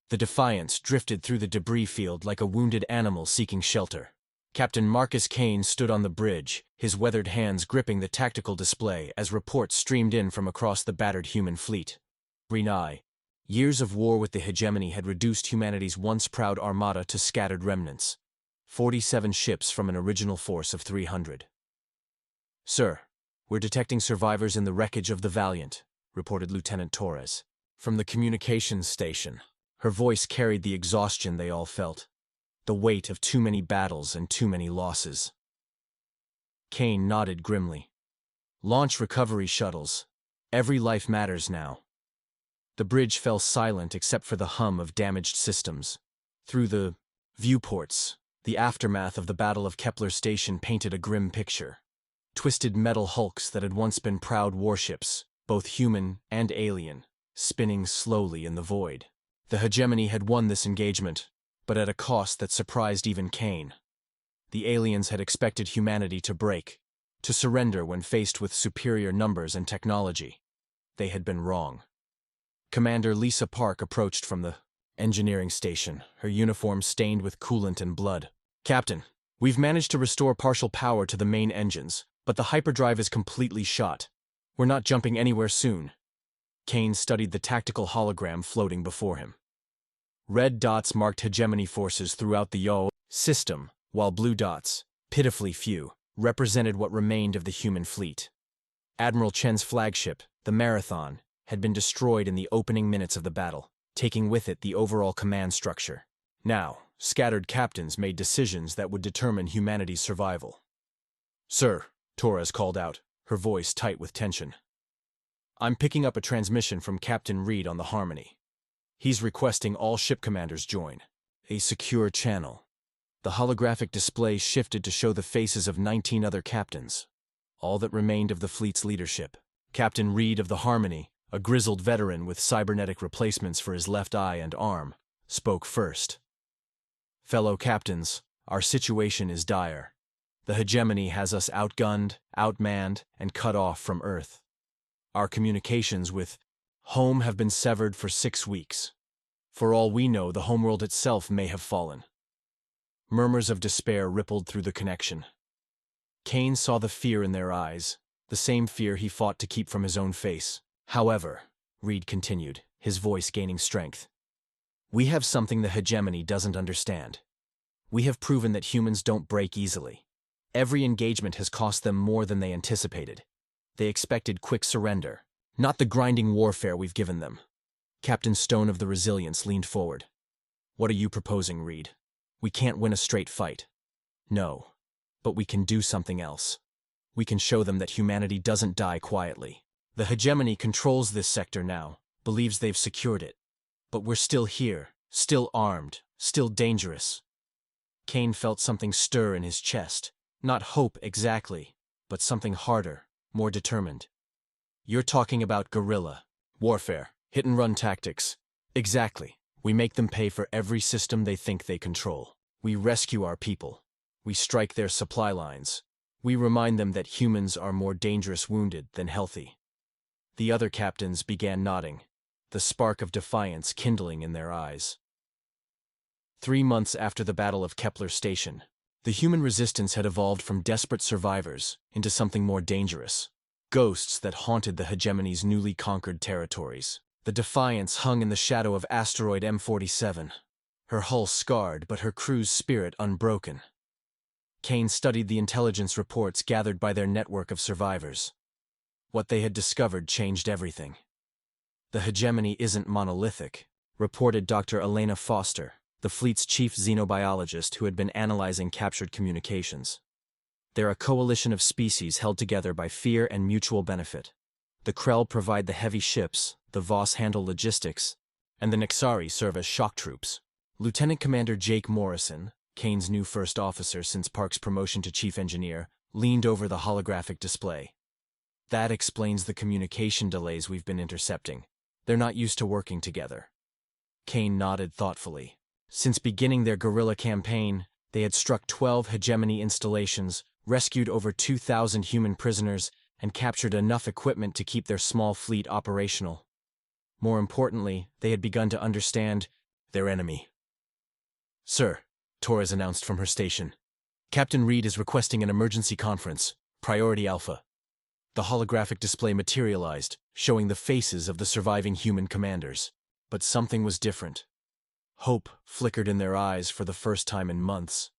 The Defiance drifted through the debris field like a wounded animal seeking shelter. Captain Marcus Kane stood on the bridge, his weathered hands gripping the tactical display as reports streamed in from across the battered human fleet. Renai. Years of war with the hegemony had reduced humanity's once proud armada to scattered remnants. 47 ships from an original force of 300. "Sir, we're detecting survivors in the wreckage of the Valiant," reported Lieutenant Torres. From the communications station, her voice carried the exhaustion they all felt. The weight of too many battles and too many losses. Kane nodded grimly. "Launch recovery shuttles. Every life matters now." The bridge fell silent except for the hum of damaged systems. Through the viewports, the aftermath of the Battle of Kepler Station painted a grim picture. Twisted metal hulks that had once been proud warships, both human and alien, spinning slowly in the void. The hegemony had won this engagement, but at a cost that surprised even Kane. The aliens had expected humanity to break, to surrender when faced with superior numbers and technology. They had been wrong. Commander Lisa Park approached from the engineering station, her uniform stained with coolant and blood. "Captain, we've managed to restore partial power to the main engines, but the hyperdrive is completely shot. We're not jumping anywhere soon." Kane studied the tactical hologram floating before him. Red dots marked hegemony forces throughout the YO system, while blue dots, pitifully few, represented what remained of the human fleet. Admiral Chen's flagship, the Marathon, had been destroyed in the opening minutes of the battle, taking with it the overall command structure. Now, scattered captains made decisions that would determine humanity's survival. "Sir," Torres called out, her voice tight with tension. "I'm picking up a transmission from Captain Reed on the Harmony. He's requesting all ship commanders join. A secure channel." The holographic display shifted to show the faces of 19 other captains, all that remained of the fleet's leadership. Captain Reed of the Harmony, a grizzled veteran with cybernetic replacements for his left eye and arm, spoke first. "Fellow captains, our situation is dire. The hegemony has us outgunned, outmanned, and cut off from Earth. Our communications with home have been severed for 6 weeks. For all we know, the homeworld itself may have fallen." Murmurs of despair rippled through the connection. Kane saw the fear in their eyes, the same fear he fought to keep from his own face. "However," Reed continued, his voice gaining strength, "we have something the hegemony doesn't understand. We have proven that humans don't break easily. Every engagement has cost them more than they anticipated. They expected quick surrender, not the grinding warfare we've given them." Captain Stone of the Resilience leaned forward. "What are you proposing, Reed? We can't win a straight fight." "No, but we can do something else. We can show them that humanity doesn't die quietly. The hegemony controls this sector now, believes they've secured it. But we're still here, still armed, still dangerous." Kane felt something stir in his chest. Not hope exactly, but something harder, more determined. "You're talking about guerrilla warfare, hit-and-run tactics." "Exactly. We make them pay for every system they think they control. We rescue our people. We strike their supply lines. We remind them that humans are more dangerous wounded than healthy." The other captains began nodding, the spark of defiance kindling in their eyes. 3 months after the Battle of Kepler Station, the human resistance had evolved from desperate survivors into something more dangerous. Ghosts that haunted the hegemony's newly conquered territories. The Defiance hung in the shadow of asteroid M47, her hull scarred but her crew's spirit unbroken. Kane studied the intelligence reports gathered by their network of survivors. What they had discovered changed everything. "The hegemony isn't monolithic," reported Dr. Elena Foster, the fleet's chief xenobiologist who had been analyzing captured communications. "They're a coalition of species held together by fear and mutual benefit. The Krell provide the heavy ships, the Voss handle logistics, and the Nexari serve as shock troops." Lieutenant Commander Jake Morrison, Kane's new first officer since Park's promotion to chief engineer, leaned over the holographic display. "That explains the communication delays we've been intercepting. They're not used to working together." Kane nodded thoughtfully. Since beginning their guerrilla campaign, they had struck 12 hegemony installations, rescued over 2,000 human prisoners, and captured enough equipment to keep their small fleet operational. More importantly, they had begun to understand their enemy. Sir, Torres announced from her station. Captain Reed is requesting an emergency conference, Priority Alpha. The holographic display materialized, showing the faces of the surviving human commanders. But something was different. Hope flickered in their eyes for the first time in months.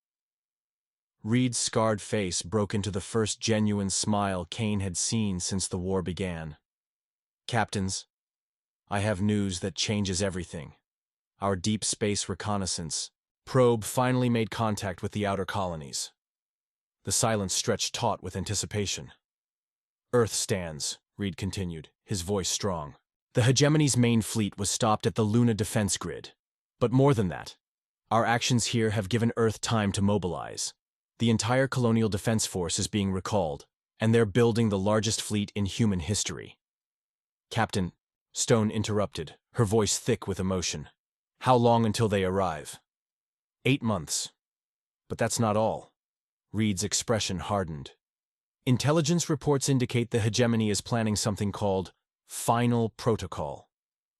Reed's scarred face broke into the first genuine smile Kane had seen since the war began. Captains, I have news that changes everything. Our deep space reconnaissance probe finally made contact with the outer colonies. The silence stretched taut with anticipation. Earth stands, Reed continued, his voice strong. The hegemony's main fleet was stopped at the Luna defense grid. But more than that, our actions here have given Earth time to mobilize. The entire colonial defense force is being recalled, and they're building the largest fleet in human history. Captain, Stone interrupted, her voice thick with emotion. How long until they arrive? 8 months. But that's not all. Reed's expression hardened. Intelligence reports indicate the hegemony is planning something called Final Protocol,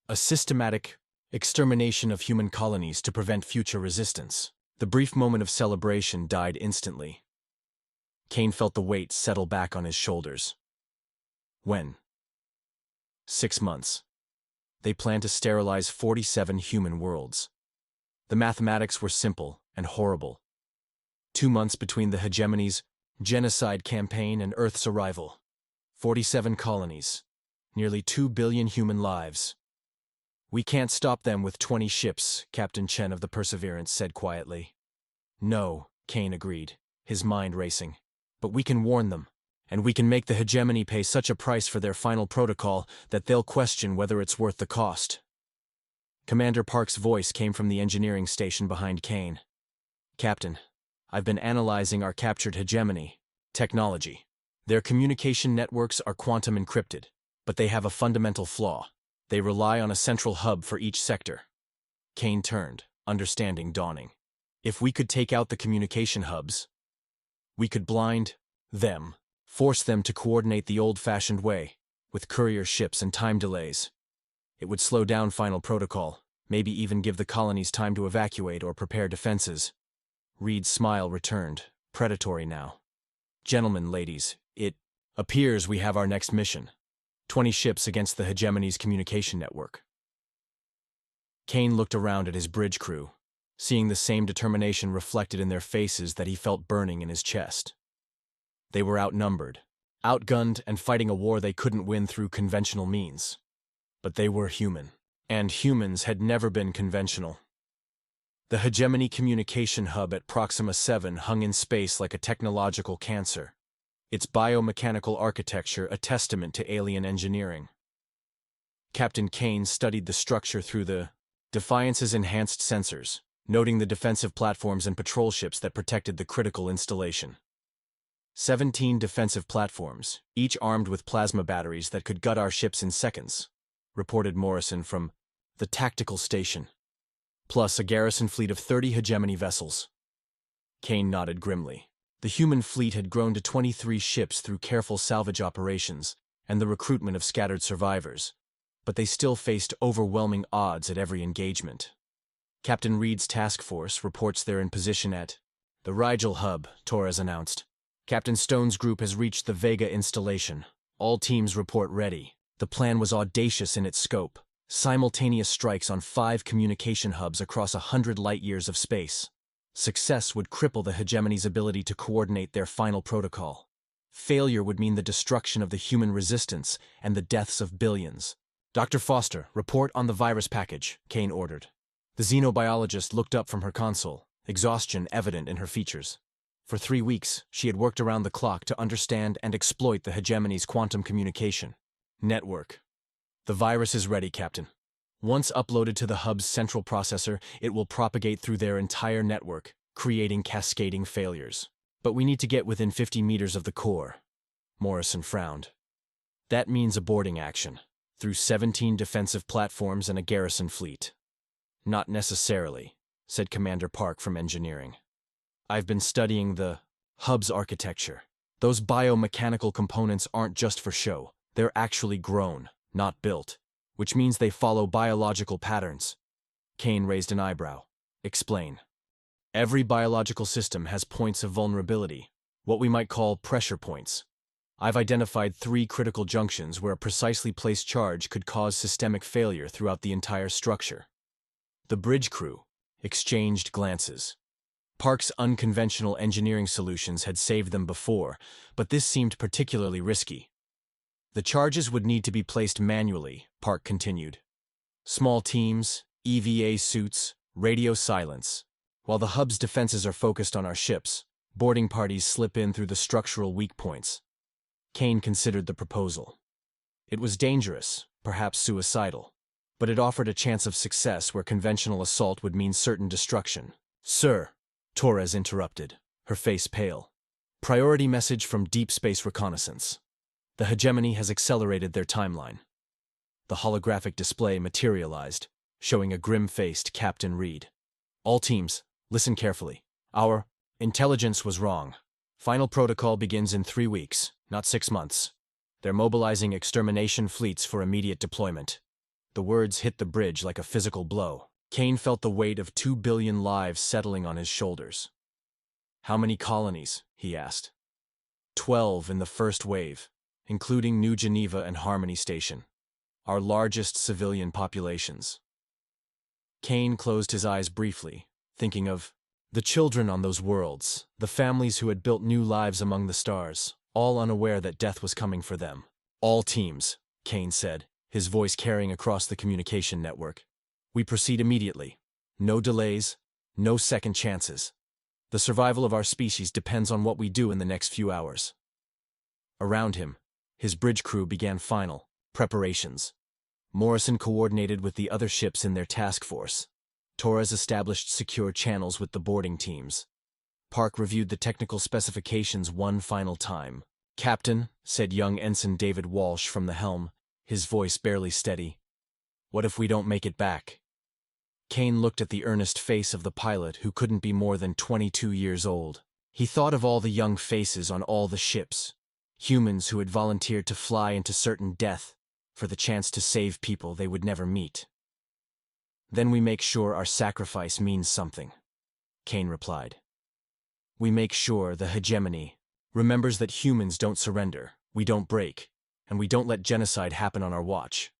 a systematic extermination of human colonies to prevent future resistance. The brief moment of celebration died instantly. Kane felt the weight settle back on his shoulders. When? 6 months. They plan to sterilize 47 human worlds. The mathematics were simple and horrible. 2 months between the hegemony's genocide campaign and Earth's arrival. 47 colonies. Nearly 2 billion human lives. We can't stop them with 20 ships, Captain Chen of the Perseverance said quietly. No, Kane agreed, his mind racing. But we can warn them, and we can make the hegemony pay such a price for their final protocol that they'll question whether it's worth the cost. Commander Park's voice came from the engineering station behind Kane. Captain, I've been analyzing our captured hegemony technology. Their communication networks are quantum encrypted, but they have a fundamental flaw. They rely on a central hub for each sector. Kane turned, understanding dawning. If we could take out the communication hubs, we could blind them, force them to coordinate the old-fashioned way, with courier ships and time delays. It would slow down final protocol, maybe even give the colonies time to evacuate or prepare defenses. Reed's smile returned, predatory now. Gentlemen, ladies, it appears we have our next mission. 20 ships against the hegemony's communication network. Kane looked around at his bridge crew, seeing the same determination reflected in their faces that he felt burning in his chest. They were outnumbered, outgunned, and fighting a war they couldn't win through conventional means. But they were human, and humans had never been conventional. The hegemony communication hub at Proxima 7 hung in space like a technological cancer, its biomechanical architecture a testament to alien engineering. Captain Kane studied the structure through the Defiance's enhanced sensors, noting the defensive platforms and patrol ships that protected the critical installation. 17 defensive platforms, each armed with plasma batteries that could gut our ships in seconds, reported Morrison from the tactical station, plus a garrison fleet of 30 hegemony vessels. Kane nodded grimly. The human fleet had grown to 23 ships through careful salvage operations and the recruitment of scattered survivors, but they still faced overwhelming odds at every engagement. Captain Reed's task force reports they're in position at the Rigel hub, Torres announced. Captain Stone's group has reached the Vega installation. All teams report ready. The plan was audacious in its scope. Simultaneous strikes on 5 communication hubs across 100 light-years of space. Success would cripple the hegemony's ability to coordinate their final protocol. Failure would mean the destruction of the human resistance and the deaths of billions. Dr. Foster, report on the virus package, Kane ordered. The xenobiologist looked up from her console, exhaustion evident in her features. For 3 weeks, she had worked around the clock to understand and exploit the hegemony's quantum communication network. The virus is ready, Captain. Once uploaded to the hub's central processor, it will propagate through their entire network, creating cascading failures. But we need to get within 50 meters of the core. Morrison frowned. That means a boarding action, through 17 defensive platforms and a garrison fleet. Not necessarily, said Commander Park from engineering. I've been studying the hub's architecture. Those biomechanical components aren't just for show. They're actually grown, not built, which means they follow biological patterns. Kane raised an eyebrow. Explain. Every biological system has points of vulnerability, what we might call pressure points. I've identified 3 critical junctions where a precisely placed charge could cause systemic failure throughout the entire structure. The bridge crew exchanged glances. Park's unconventional engineering solutions had saved them before, but this seemed particularly risky. The charges would need to be placed manually, Park continued. Small teams, EVA suits, radio silence. While the hub's defenses are focused on our ships, boarding parties slip in through the structural weak points. Kane considered the proposal. It was dangerous, perhaps suicidal, but it offered a chance of success where conventional assault would mean certain destruction. Sir, Torres interrupted, her face pale. Priority message from Deep Space Reconnaissance. The hegemony has accelerated their timeline. The holographic display materialized, showing a grim-faced Captain Reed. All teams, listen carefully. Our intelligence was wrong. Final protocol begins in 3 weeks, not 6 months. They're mobilizing extermination fleets for immediate deployment. The words hit the bridge like a physical blow. Kane felt the weight of 2 billion lives settling on his shoulders. How many colonies? He asked. 12 in the first wave, including New Geneva and Harmony Station. Our largest civilian populations. Kane closed his eyes briefly, thinking of the children on those worlds, the families who had built new lives among the stars, all unaware that death was coming for them. All teams, Kane said, his voice carrying across the communication network. We proceed immediately. No delays, no second chances. The survival of our species depends on what we do in the next few hours. Around him, his bridge crew began final preparations. Morrison coordinated with the other ships in their task force. Torres established secure channels with the boarding teams. Park reviewed the technical specifications one final time. Captain, said young Ensign David Walsh from the helm, his voice barely steady. What if we don't make it back? Kane looked at the earnest face of the pilot who couldn't be more than 22 years old. He thought of all the young faces on all the ships, humans who had volunteered to fly into certain death for the chance to save people they would never meet. Then we make sure our sacrifice means something, Kane replied. We make sure the hegemony remembers that humans don't surrender, we don't break, and we don't let genocide happen on our watch.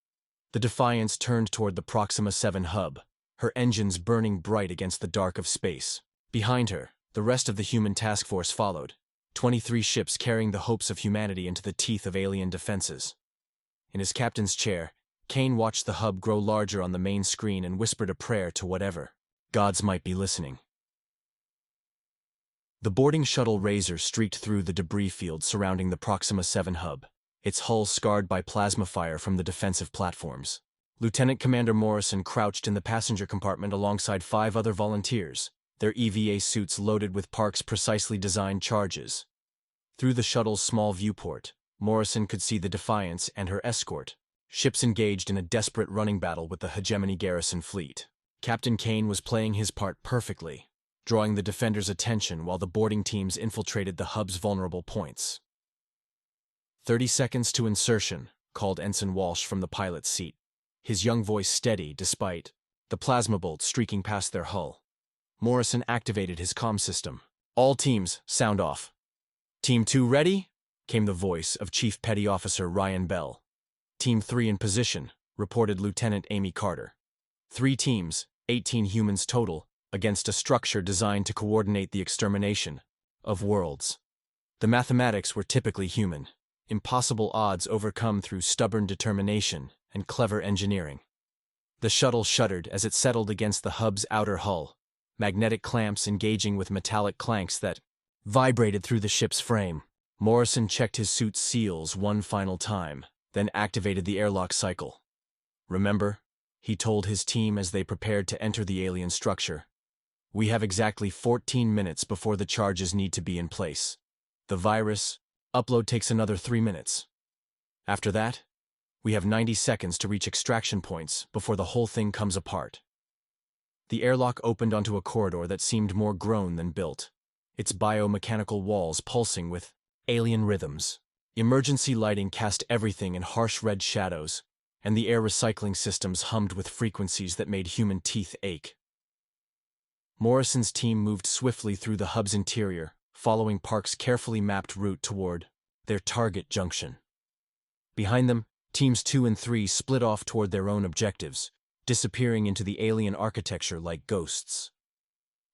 The Defiance turned toward the Proxima 7 hub, her engines burning bright against the dark of space. Behind her, the rest of the human task force followed, 23 ships carrying the hopes of humanity into the teeth of alien defenses. In his captain's chair, Kane watched the hub grow larger on the main screen and whispered a prayer to whatever gods might be listening. The boarding shuttle Razor streaked through the debris field surrounding the Proxima 7 hub, its hull scarred by plasma fire from the defensive platforms. Lieutenant Commander Morrison crouched in the passenger compartment alongside 5 other volunteers, their EVA suits loaded with Park's precisely designed charges. Through the shuttle's small viewport, Morrison could see the Defiance and her escort, ships engaged in a desperate running battle with the hegemony garrison fleet. Captain Kane was playing his part perfectly, drawing the defenders' attention while the boarding teams infiltrated the hub's vulnerable points. 30 seconds to insertion, called Ensign Walsh from the pilot's seat, his young voice steady despite the plasma bolt streaking past their hull. Morrison activated his comm system. All teams, sound off. Team 2 ready? Came the voice of Chief Petty Officer Ryan Bell. Team 3 in position, reported Lieutenant Amy Carter. 3 teams, 18 humans total, against a structure designed to coordinate the extermination of worlds. The mathematics were typically human, impossible odds overcome through stubborn determination and clever engineering. The shuttle shuddered as it settled against the hub's outer hull, magnetic clamps engaging with metallic clanks that vibrated through the ship's frame. Morrison checked his suit's seals one final time, then activated the airlock cycle. Remember, he told his team as they prepared to enter the alien structure. We have exactly 14 minutes before the charges need to be in place. The virus upload takes another 3 minutes. After that, we have 90 seconds to reach extraction points before the whole thing comes apart. The airlock opened onto a corridor that seemed more grown than built, its biomechanical walls pulsing with alien rhythms. Emergency lighting cast everything in harsh red shadows, and the air recycling systems hummed with frequencies that made human teeth ache. Morrison's team moved swiftly through the hub's interior, following Park's carefully mapped route toward their target junction. Behind them, Teams 2 and 3 split off toward their own objectives, disappearing into the alien architecture like ghosts.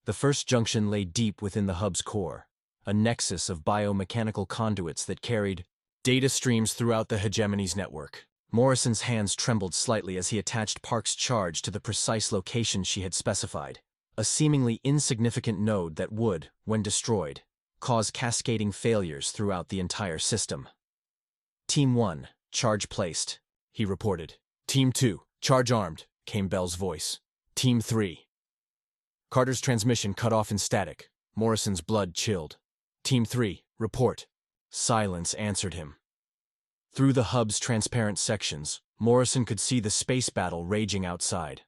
The first junction lay deep within the hub's core, a nexus of biomechanical conduits that carried data streams throughout the hegemony's network. Morrison's hands trembled slightly as he attached Park's charge to the precise location she had specified, a seemingly insignificant node that would, when destroyed, cause cascading failures throughout the entire system. Team 1, charge placed, he reported. Team 2, charge armed, came Bell's voice. Team 3. Carter's transmission cut off in static. Morrison's blood chilled. Team 3, report. Silence answered him. Through the hub's transparent sections, Morrison could see the space battle raging outside.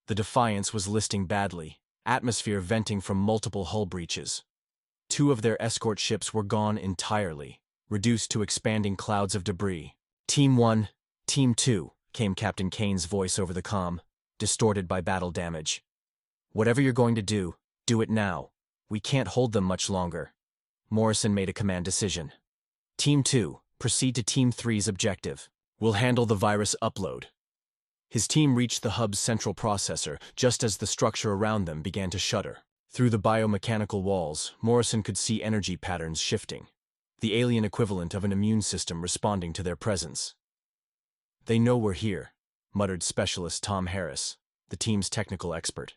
The Defiance was listing badly, atmosphere venting from multiple hull breaches. 2 of their escort ships were gone entirely, reduced to expanding clouds of debris. Team 1, Team 2, came Captain Kane's voice over the comm, distorted by battle damage. Whatever you're going to do it now. We can't hold them much longer. Morrison made a command decision. Team 2, proceed to Team 3's objective. We'll handle the virus upload. His team reached the hub's central processor just as the structure around them began to shudder. Through the biomechanical walls, Morrison could see energy patterns shifting, the alien equivalent of an immune system responding to their presence. They know we're here, muttered Specialist Tom Harris, the team's technical expert.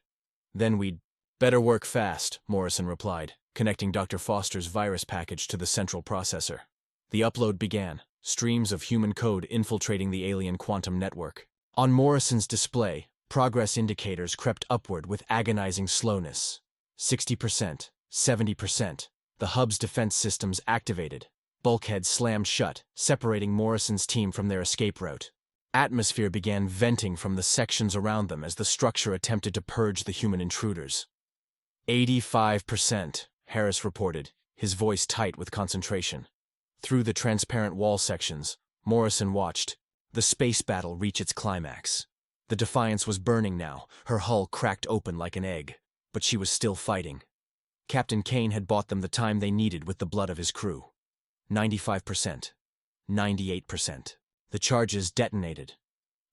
Then we'd better work fast, Morrison replied, connecting Dr. Foster's virus package to the central processor. The upload began, streams of human code infiltrating the alien quantum network. On Morrison's display, progress indicators crept upward with agonizing slowness. 60%, 70%. The hub's defense systems activated. Bulkheads slammed shut, separating Morrison's team from their escape route. Atmosphere began venting from the sections around them as the structure attempted to purge the human intruders. 85%, Harris reported, his voice tight with concentration. Through the transparent wall sections, Morrison watched the space battle reach its climax. The Defiance was burning now, her hull cracked open like an egg, but she was still fighting. Captain Kane had bought them the time they needed with the blood of his crew. 95%. 98%. The charges detonated.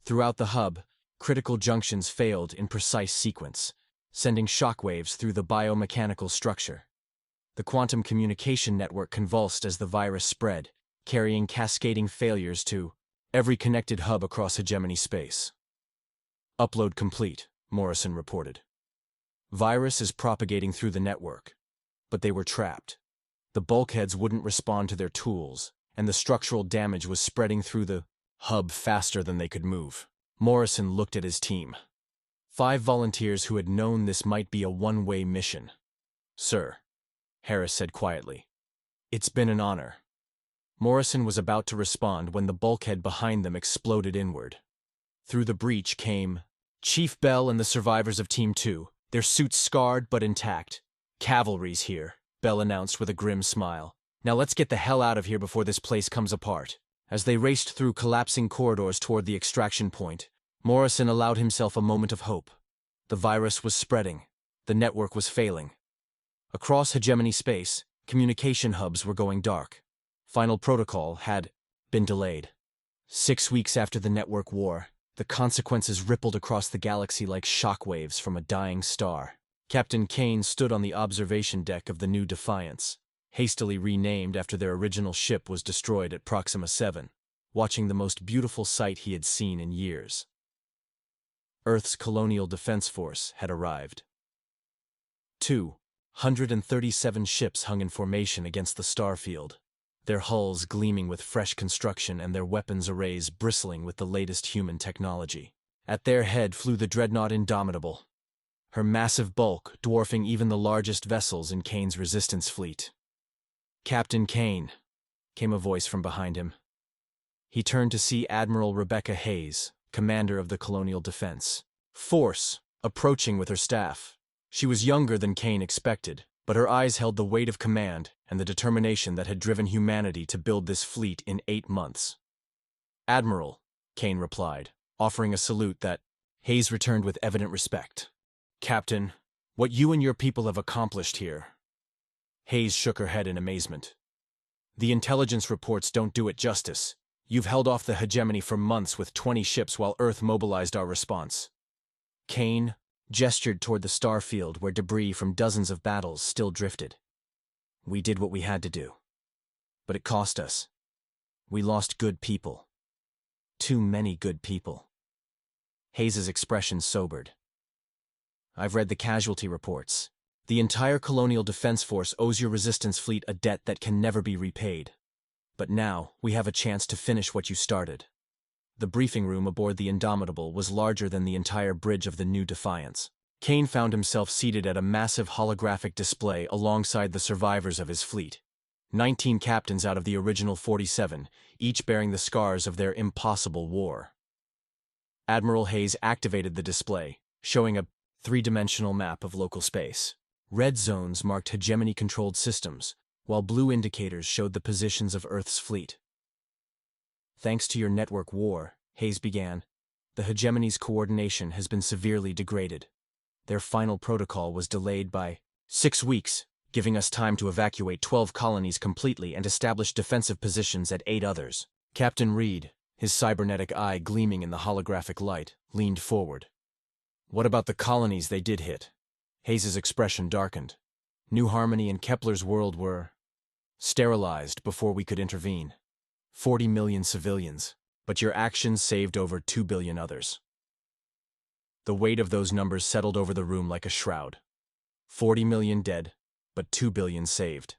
Throughout the hub, critical junctions failed in precise sequence, sending shockwaves through the biomechanical structure. The quantum communication network convulsed as the virus spread, carrying cascading failures to every connected hub across hegemony space. Upload complete, Morrison reported. Virus is propagating through the network, but they were trapped. The bulkheads wouldn't respond to their tools, and the structural damage was spreading through the hub faster than they could move. Morrison looked at his team. 5 volunteers who had known this might be a one-way mission. Sir, Harris said quietly. It's been an honor. Morrison was about to respond when the bulkhead behind them exploded inward. Through the breach came Chief Bell and the survivors of Team 2, their suits scarred but intact. Cavalry's here, Bell announced with a grim smile. Now let's get the hell out of here before this place comes apart. As they raced through collapsing corridors toward the extraction point, Morrison allowed himself a moment of hope. The virus was spreading. The network was failing. Across hegemony space, communication hubs were going dark. Final protocol had been delayed. 6 weeks after the network war, the consequences rippled across the galaxy like shockwaves from a dying star. Captain Kane stood on the observation deck of the new Defiance, hastily renamed after their original ship was destroyed at Proxima 7, watching the most beautiful sight he had seen in years. Earth's colonial defense force had arrived. 237 ships hung in formation against the starfield, their hulls gleaming with fresh construction and their weapons arrays bristling with the latest human technology. At their head flew the dreadnought Indomitable, her massive bulk dwarfing even the largest vessels in Kane's resistance fleet. Captain Kane, came a voice from behind him. He turned to see Admiral Rebecca Hayes, commander of the Colonial Defense Force, approaching with her staff. She was younger than Kane expected, but her eyes held the weight of command and the determination that had driven humanity to build this fleet in 8 months. Admiral, Kane replied, offering a salute that Hayes returned with evident respect. Captain, what you and your people have accomplished here. Hayes shook her head in amazement. The intelligence reports don't do it justice. You've held off the hegemony for months with 20 ships while Earth mobilized our response. Kane gestured toward the star field where debris from dozens of battles still drifted. We did what we had to do. But it cost us. We lost good people. Too many good people. Hayes's expression sobered. I've read the casualty reports. The entire Colonial Defense Force owes your resistance fleet a debt that can never be repaid. But now, we have a chance to finish what you started. The briefing room aboard the Indomitable was larger than the entire bridge of the new Defiance. Kane found himself seated at a massive holographic display alongside the survivors of his fleet. 19 captains out of the original 47, each bearing the scars of their impossible war. Admiral Hayes activated the display, showing a three-dimensional map of local space. Red zones marked hegemony-controlled systems, while blue indicators showed the positions of Earth's fleet. Thanks to your network war, Hayes began, the hegemony's coordination has been severely degraded. Their final protocol was delayed by 6 weeks, giving us time to evacuate 12 colonies completely and establish defensive positions at 8 others. Captain Reed, his cybernetic eye gleaming in the holographic light, leaned forward. What about the colonies they did hit? Hayes's expression darkened. New Harmony and Kepler's world were sterilized before we could intervene. 40 million civilians, but your actions saved over 2 billion others. The weight of those numbers settled over the room like a shroud. 40 million dead, but 2 billion saved.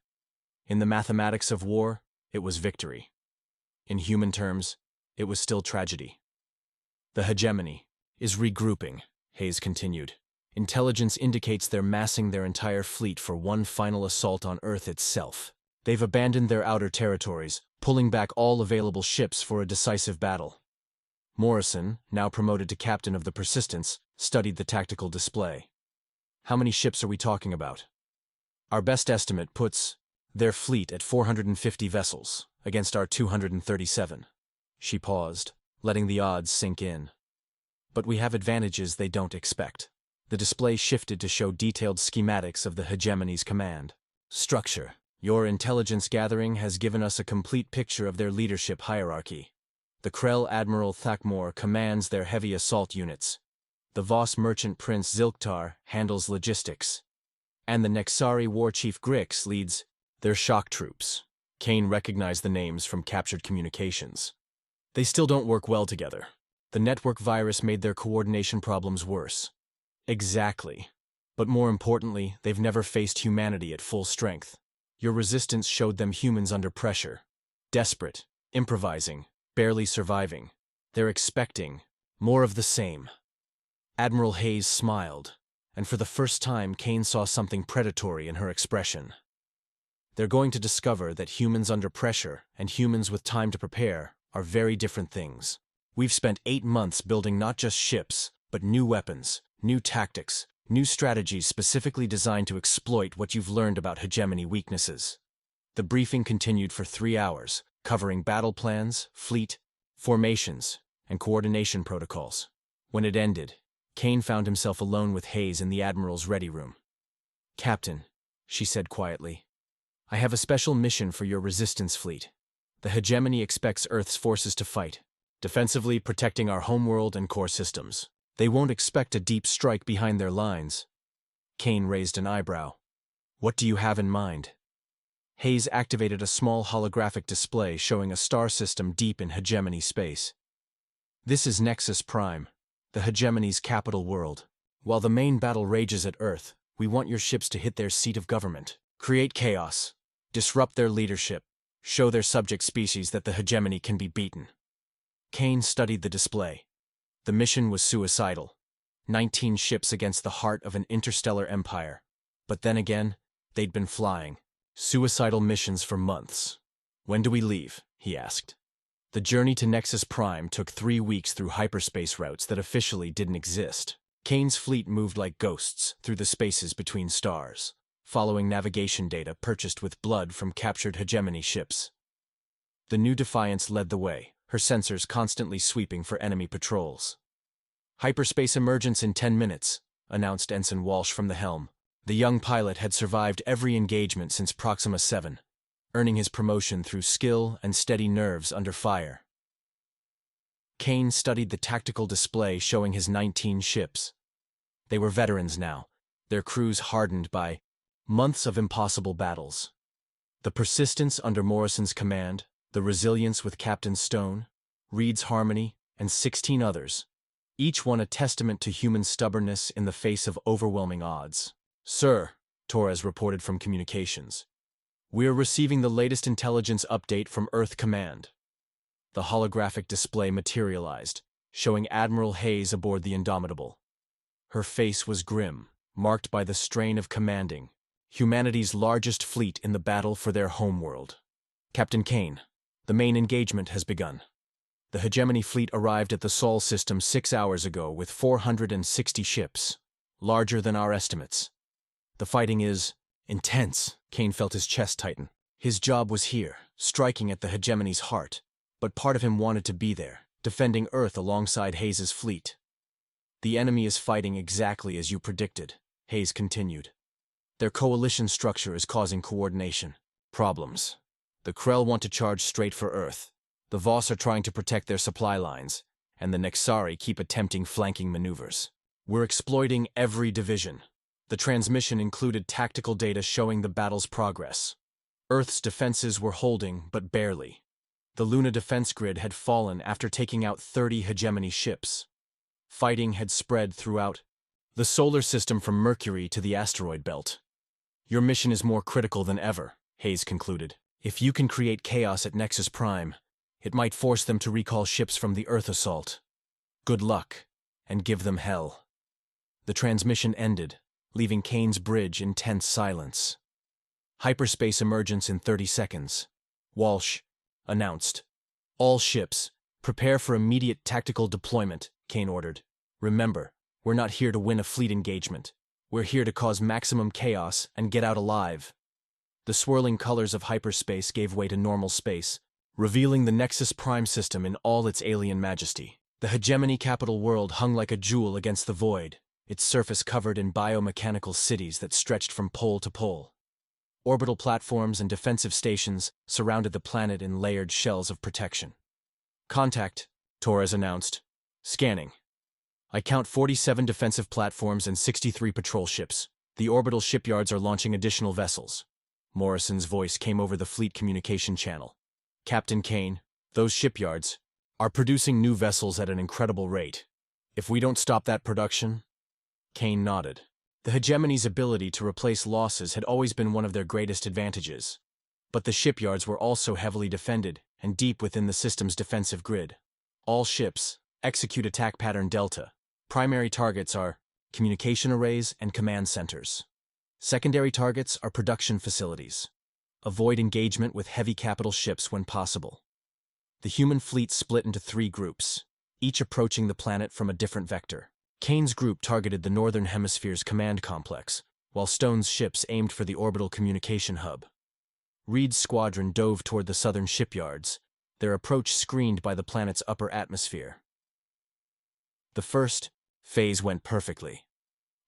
In the mathematics of war, it was victory. In human terms, it was still tragedy. The hegemony is regrouping, Hayes continued. Intelligence indicates they're massing their entire fleet for one final assault on Earth itself. They've abandoned their outer territories, pulling back all available ships for a decisive battle. Morrison, now promoted to captain of the Persistence, studied the tactical display. How many ships are we talking about? Our best estimate puts their fleet at 450 vessels, against our 237. She paused, letting the odds sink in. But we have advantages they don't expect. The display shifted to show detailed schematics of the hegemony's command structure. Your intelligence gathering has given us a complete picture of their leadership hierarchy. The Krell Admiral Thakmor commands their heavy assault units. The Voss Merchant Prince Zilktar handles logistics. And the Nexari War Chief Grix leads their shock troops. Kane recognized the names from captured communications. They still don't work well together. The network virus made their coordination problems worse. Exactly. But more importantly, they've never faced humanity at full strength. Your resistance showed them humans under pressure. Desperate, improvising, barely surviving. They're expecting more of the same. Admiral Hayes smiled, and for the first time Kane saw something predatory in her expression. They're going to discover that humans under pressure and humans with time to prepare are very different things. We've spent 8 months building not just ships, but new weapons, new tactics, new strategies specifically designed to exploit what you've learned about hegemony weaknesses. The briefing continued for 3 hours, covering battle plans, fleet, formations, and coordination protocols. When it ended, Kane found himself alone with Hayes in the Admiral's ready room. Captain, she said quietly, I have a special mission for your resistance fleet. The hegemony expects Earth's forces to fight, defensively protecting our homeworld and core systems. They won't expect a deep strike behind their lines. Kane raised an eyebrow. What do you have in mind? Hayes activated a small holographic display showing a star system deep in hegemony space. This is Nexus Prime, the hegemony's capital world. While the main battle rages at Earth, we want your ships to hit their seat of government, create chaos, disrupt their leadership, show their subject species that the hegemony can be beaten. Kane studied the display. The mission was suicidal. 19 ships against the heart of an interstellar empire. But then again, they'd been flying. Suicidal missions for months. When do we leave? He asked. The journey to Nexus Prime took 3 weeks through hyperspace routes that officially didn't exist. Kane's fleet moved like ghosts through the spaces between stars, following navigation data purchased with blood from captured hegemony ships. The new Defiance led the way, her sensors constantly sweeping for enemy patrols. "Hyperspace emergence in 10 minutes, announced Ensign Walsh from the helm. The young pilot had survived every engagement since Proxima 7, earning his promotion through skill and steady nerves under fire. Kane studied the tactical display showing his 19 ships. They were veterans now, their crews hardened by months of impossible battles. The persistence under Morrison's command, the resilience with Captain Stone, Reed's harmony, and 16 others, each one a testament to human stubbornness in the face of overwhelming odds. "Sir," Torres reported from communications, "we're receiving the latest intelligence update from Earth Command." The holographic display materialized, showing Admiral Hayes aboard the Indomitable. Her face was grim, marked by the strain of commanding humanity's largest fleet in the battle for their homeworld. "Captain Kane, the main engagement has begun. The hegemony fleet arrived at the Sol system 6 hours ago with 460 ships, larger than our estimates. The fighting is intense." Kane felt his chest tighten. His job was here, striking at the hegemony's heart, but part of him wanted to be there, defending Earth alongside Hayes' fleet. "The enemy is fighting exactly as you predicted," Hayes continued. "Their coalition structure is causing coordination problems. The Krell want to charge straight for Earth. The Voss are trying to protect their supply lines, and the Nexari keep attempting flanking maneuvers. We're exploiting every division." The transmission included tactical data showing the battle's progress. Earth's defenses were holding, but barely. The Luna defense grid had fallen after taking out 30 hegemony ships. Fighting had spread throughout the solar system from Mercury to the asteroid belt. "Your mission is more critical than ever," Hayes concluded. "If you can create chaos at Nexus Prime, it might force them to recall ships from the Earth assault. Good luck, and give them hell." The transmission ended, leaving Kane's bridge in tense silence. "Hyperspace emergence in 30 seconds, Walsh announced. "All ships, prepare for immediate tactical deployment," Kane ordered. "Remember, we're not here to win a fleet engagement. We're here to cause maximum chaos and get out alive." The swirling colors of hyperspace gave way to normal space, revealing the Nexus Prime system in all its alien majesty. The hegemony capital world hung like a jewel against the void, its surface covered in biomechanical cities that stretched from pole to pole. Orbital platforms and defensive stations surrounded the planet in layered shells of protection. "Contact," Torres announced. "Scanning. I count 47 defensive platforms and 63 patrol ships. The orbital shipyards are launching additional vessels." Morrison's voice came over the fleet communication channel. "Captain Kane, those shipyards are producing new vessels at an incredible rate. If we don't stop that production..." Kane nodded. The hegemony's ability to replace losses had always been one of their greatest advantages. But the shipyards were also heavily defended and deep within the system's defensive grid. "All ships, execute attack pattern Delta. Primary targets are communication arrays and command centers. Secondary targets are production facilities. Avoid engagement with heavy capital ships when possible." The human fleet split into 3 groups, each approaching the planet from a different vector. Kane's group targeted the Northern Hemisphere's command complex, while Stone's ships aimed for the orbital communication hub. Reed's squadron dove toward the southern shipyards, their approach screened by the planet's upper atmosphere. The first phase went perfectly.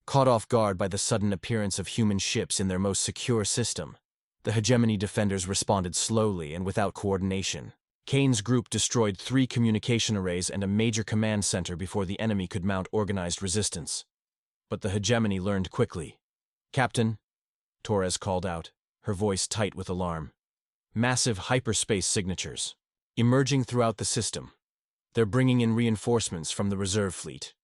Caught off guard by the sudden appearance of human ships in their most secure system, the hegemony defenders responded slowly and without coordination. Kane's group destroyed 3 communication arrays and a major command center before the enemy could mount organized resistance. But the hegemony learned quickly. "Captain," Torres called out, her voice tight with alarm. "Massive hyperspace signatures, emerging throughout the system. They're bringing in reinforcements from the reserve fleet."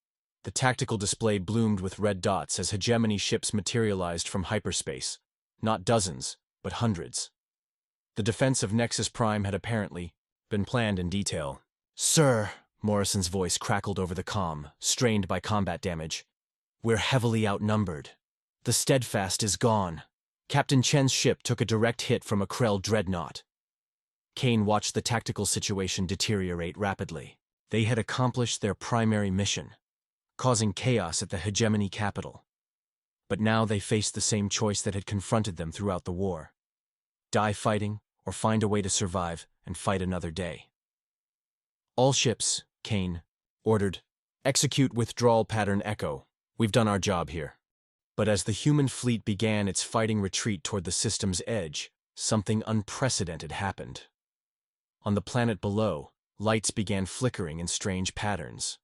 The tactical display bloomed with red dots as hegemony ships materialized from hyperspace, not dozens, but hundreds. The defense of Nexus Prime had apparently been planned in detail. "Sir," Morrison's voice crackled over the comm, strained by combat damage. "We're heavily outnumbered. The Steadfast is gone. Captain Chen's ship took a direct hit from a Krell dreadnought." Kane watched the tactical situation deteriorate rapidly. They had accomplished their primary mission, causing chaos at the hegemony capital. But now they faced the same choice that had confronted them throughout the war: die fighting or find a way to survive and fight another day. All ships, Kane ordered. Execute withdrawal pattern Echo. We've done our job here. But as the human fleet began its fighting retreat toward the system's edge, something unprecedented happened. On the planet below, lights began flickering in strange patterns.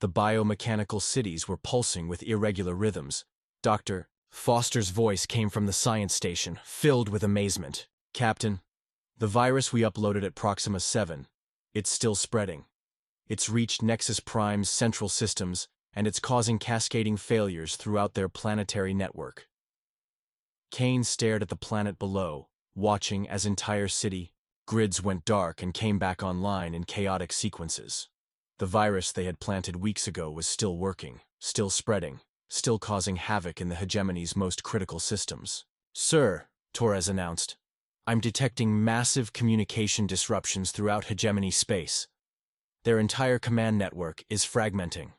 The biomechanical cities were pulsing with irregular rhythms. Dr. Foster's voice came from the science station, filled with amazement. Captain, the virus we uploaded at Proxima 7, it's still spreading. It's reached Nexus Prime's central systems, and it's causing cascading failures throughout their planetary network. Kane stared at the planet below, watching as entire city grids went dark and came back online in chaotic sequences. The virus they had planted weeks ago was still working, still spreading, still causing havoc in the hegemony's most critical systems. Sir, Torres announced, I'm detecting massive communication disruptions throughout hegemony space. Their entire command network is fragmenting.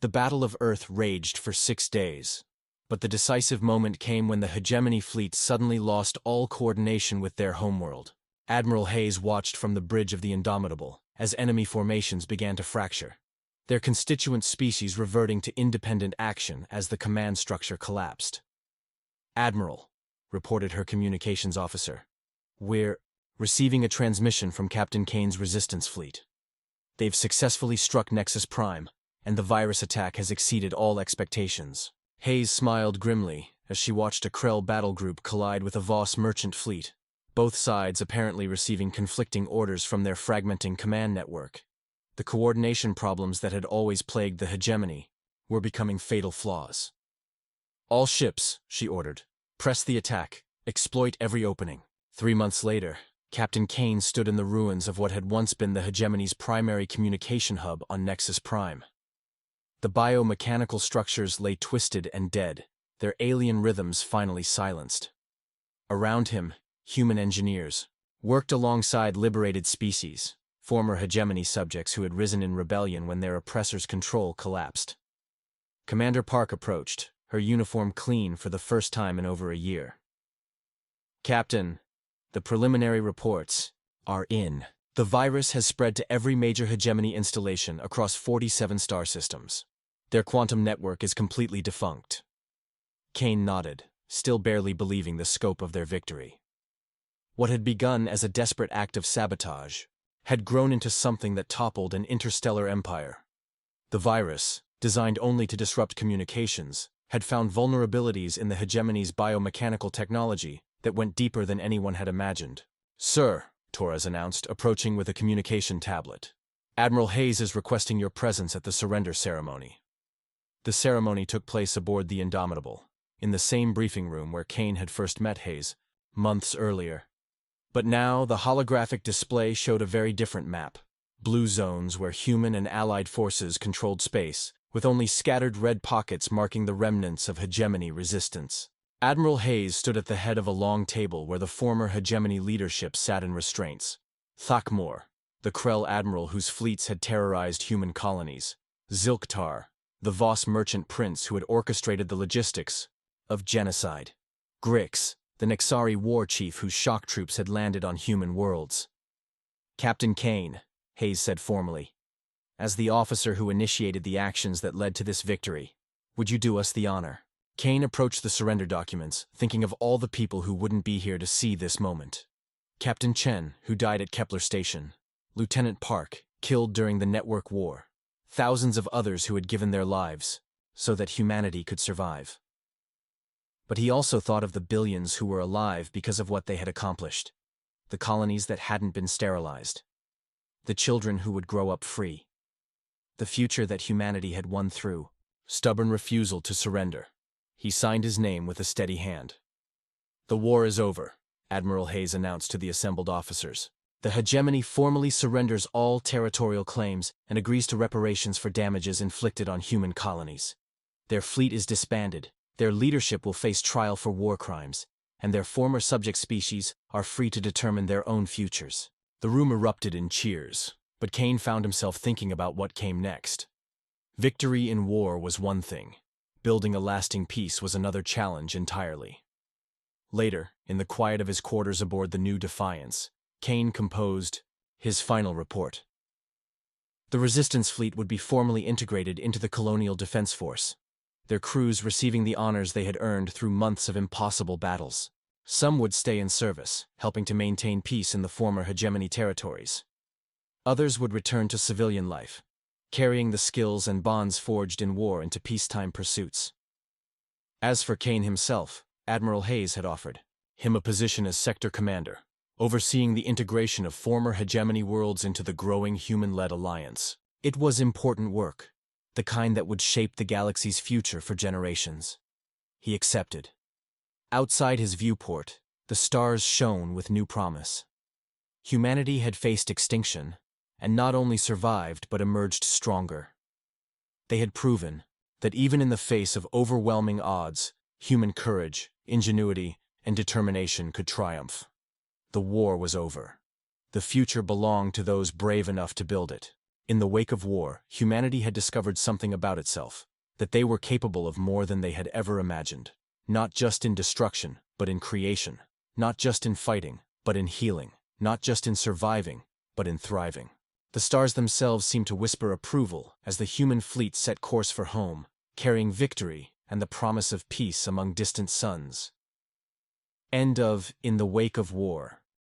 The Battle of Earth raged for 6 days, but the decisive moment came when the hegemony fleet suddenly lost all coordination with their homeworld. Admiral Hayes watched from the bridge of the Indomitable as enemy formations began to fracture, their constituent species reverting to independent action as the command structure collapsed. Admiral, reported her communications officer, we're receiving a transmission from Captain Kane's resistance fleet. They've successfully struck Nexus Prime, and the virus attack has exceeded all expectations. Hayes smiled grimly as she watched a Krell battle group collide with a Voss merchant fleet, both sides apparently receiving conflicting orders from their fragmenting command network. The coordination problems that had always plagued the hegemony were becoming fatal flaws. All ships, she ordered, press the attack, exploit every opening. 3 months later, Captain Kane stood in the ruins of what had once been the hegemony's primary communication hub on Nexus Prime. The biomechanical structures lay twisted and dead, their alien rhythms finally silenced. Around him, human engineers worked alongside liberated species, former hegemony subjects who had risen in rebellion when their oppressors' control collapsed. Commander Park approached, her uniform clean for the first time in over a year. Captain, the preliminary reports are in. The virus has spread to every major hegemony installation across 47 star systems. Their quantum network is completely defunct. Kane nodded, still barely believing the scope of their victory. What had begun as a desperate act of sabotage had grown into something that toppled an interstellar empire. The virus, designed only to disrupt communications, had found vulnerabilities in the hegemony's biomechanical technology that went deeper than anyone had imagined. Sir, Torres announced, approaching with a communication tablet. Admiral Hayes is requesting your presence at the surrender ceremony. The ceremony took place aboard the Indomitable, in the same briefing room where Kane had first met Hayes, months earlier. But now the holographic display showed a very different map. Blue zones where human and allied forces controlled space, with only scattered red pockets marking the remnants of hegemony resistance. Admiral Hayes stood at the head of a long table where the former hegemony leadership sat in restraints. Thakmor, the Krell admiral whose fleets had terrorized human colonies. Zilktar, the Voss merchant prince who had orchestrated the logistics of genocide. Grix, the Nexari war chief whose shock troops had landed on human worlds. Captain Kane, Hayes said formally, as the officer who initiated the actions that led to this victory, would you do us the honor? Kane approached the surrender documents, thinking of all the people who wouldn't be here to see this moment. Captain Chen, who died at Kepler Station. Lieutenant Park, killed during the network war. Thousands of others who had given their lives so that humanity could survive. But he also thought of the billions who were alive because of what they had accomplished. The colonies that hadn't been sterilized. The children who would grow up free. The future that humanity had won through stubborn refusal to surrender. He signed his name with a steady hand. The war is over, Admiral Hayes announced to the assembled officers. The hegemony formally surrenders all territorial claims and agrees to reparations for damages inflicted on human colonies. Their fleet is disbanded, their leadership will face trial for war crimes, and their former subject species are free to determine their own futures. The room erupted in cheers, but Kane found himself thinking about what came next. Victory in war was one thing. Building a lasting peace was another challenge entirely. Later, in the quiet of his quarters aboard the new Defiance, Kane composed his final report. The resistance fleet would be formally integrated into the colonial defense force, their crews receiving the honors they had earned through months of impossible battles. Some would stay in service, helping to maintain peace in the former hegemony territories. Others would return to civilian life, carrying the skills and bonds forged in war into peacetime pursuits. As for Kane himself, Admiral Hayes had offered him a position as sector commander, overseeing the integration of former hegemony worlds into the growing human-led alliance. It was important work, the kind that would shape the galaxy's future for generations. He accepted. Outside his viewport, the stars shone with new promise. Humanity had faced extinction, and not only survived but emerged stronger. They had proven that even in the face of overwhelming odds, human courage, ingenuity, and determination could triumph. The war was over. The future belonged to those brave enough to build it. In the wake of war, humanity had discovered something about itself, that they were capable of more than they had ever imagined. Not just in destruction, but in creation. Not just in fighting, but in healing. Not just in surviving, but in thriving. The stars themselves seemed to whisper approval as the human fleet set course for home, carrying victory and the promise of peace among distant suns. End of In the Wake of War.